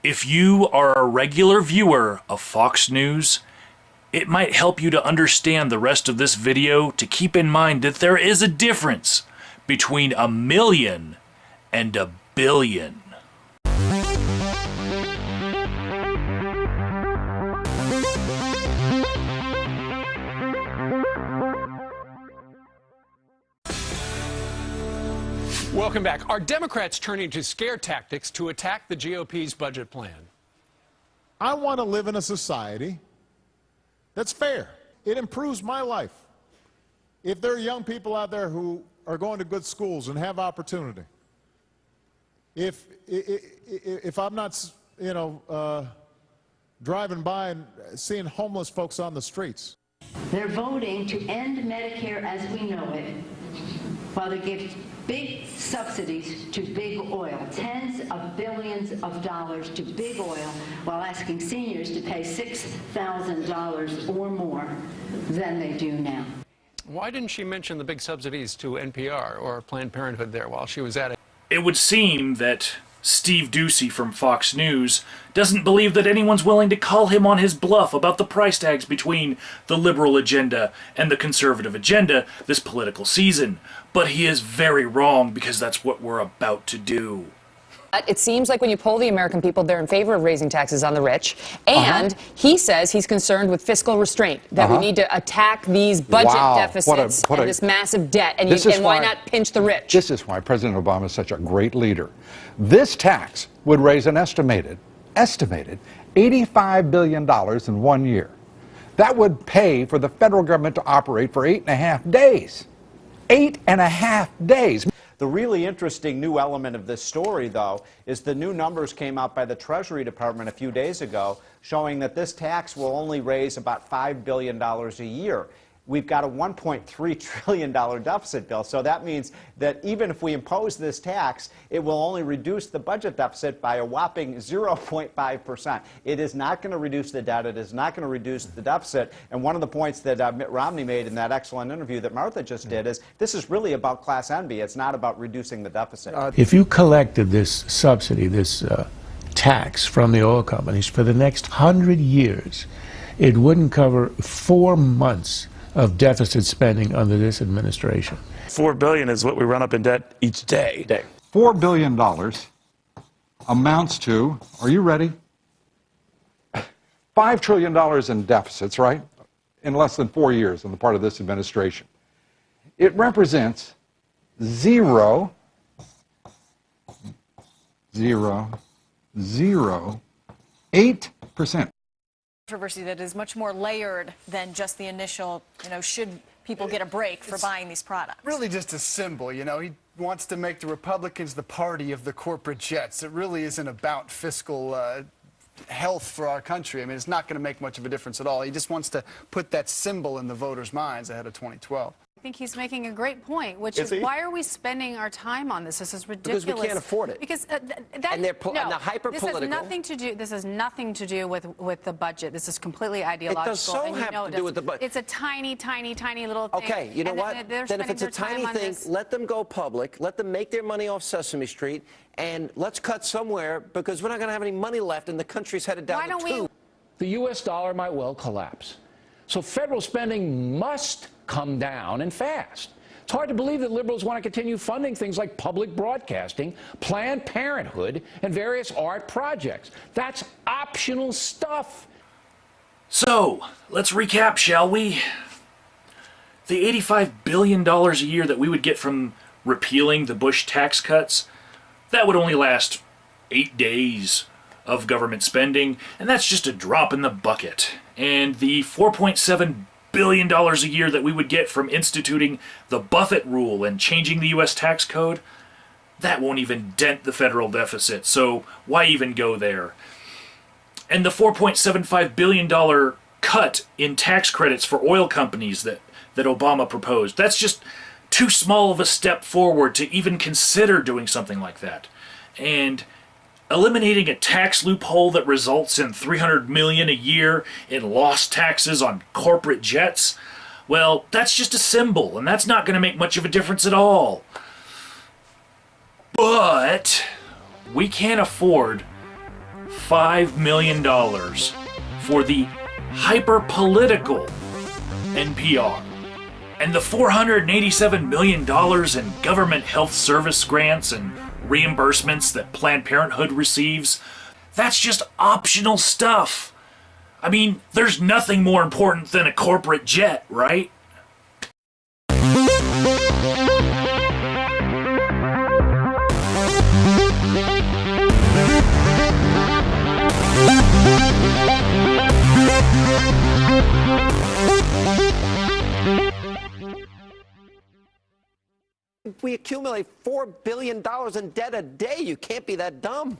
If you are a regular viewer of Fox News, it might help you to understand the rest of this video to keep in mind that there is a difference between a million and a billion. Welcome back. Are Democrats turning to scare tactics to attack the GOP's budget plan? I want to live in a society that's fair. It improves my life. If there are young people out there who are going to good schools and have opportunity, if I'm not, driving by and seeing homeless folks on the streets. They're voting to end Medicare as we know it, while they give big subsidies to big oil, tens of billions of dollars to big oil, while asking seniors to pay $6,000 or more than they do now. Why didn't she mention the big subsidies to NPR or Planned Parenthood there while she was at it? It would seem that Steve Doocy from Fox News doesn't believe that anyone's willing to call him on his bluff about the price tags between the liberal agenda and the conservative agenda this political season. But he is very wrong, because that's what we're about to do. It seems like when you poll the American people, they're in favor of raising taxes on the rich. And he says he's concerned with fiscal restraint, that we need to attack these budget deficits and this massive debt. And, why not pinch the rich? This is why President Obama is such a great leader. This tax would raise an estimated $85 billion in 1 year. That would pay for the federal government to operate for 8.5 days. 8.5 days. The really interesting new element of this story, though, is the new numbers came out by the Treasury Department a few days ago showing that this tax will only raise about $5 billion a year. We've got a $1.3 trillion deficit, Bill. So that means that even if we impose this tax, it will only reduce the budget deficit by a whopping 0.5%. It is not going to reduce the debt. It is not going to reduce the deficit. And one of the points that Mitt Romney made in that excellent interview that Martha just did is this is really about class envy. It's not about reducing the deficit. If you collected this subsidy, this tax from the oil companies for the next 100 years, it wouldn't cover 4 months of deficit spending under this administration. $4 billion is what we run up in debt each day. $4 billion amounts to, are you ready? $5 trillion in deficits, right? In less than 4 years on the part of this administration. It represents 0.008% controversy that is much more layered than just the initial, should people get a break for buying these products? Really just a symbol, He wants to make the Republicans the party of the corporate jets. It really isn't about fiscal health for our country. I mean, it's not going to make much of a difference at all. He just wants to put that symbol in the voters' minds ahead of 2012. I think he's making a great point, which is why are we spending our time on this? This is ridiculous. Because we can't afford it. Because and they're hyper-political. This has nothing to do with the budget. This is completely ideological. It does so have to do with the budget. It's a tiny, tiny, tiny little thing. Okay, you know what? Then if it's a tiny thing, let them go public. Let them make their money off Sesame Street, and let's cut somewhere, because we're not going to have any money left, and the country's headed down the tube. The U.S. dollar might well collapse. So federal spending must come down, and fast. It's hard to believe that liberals want to continue funding things like public broadcasting, Planned Parenthood, and various art projects. That's optional stuff. So, let's recap, shall we? The $85 billion a year that we would get from repealing the Bush tax cuts, that would only last 8 days of government spending, and that's just a drop in the bucket. And the $4.7 billion a year that we would get from instituting the Buffett rule and changing the U.S. tax code, that won't even dent the federal deficit, so why even go there? And the $4.75 billion cut in tax credits for oil companies that Obama proposed, that's just too small of a step forward to even consider doing something like that. And eliminating a tax loophole that results in $300 million a year in lost taxes on corporate jets, well, that's just a symbol, and that's not going to make much of a difference at all. But we can't afford $5 million for the hyper-political NPR. And the $487 million in government health service grants and reimbursements that Planned Parenthood receives, that's just optional stuff. I mean, there's nothing more important than a corporate jet, right? We accumulate $4 billion in debt a day. You can't be that dumb.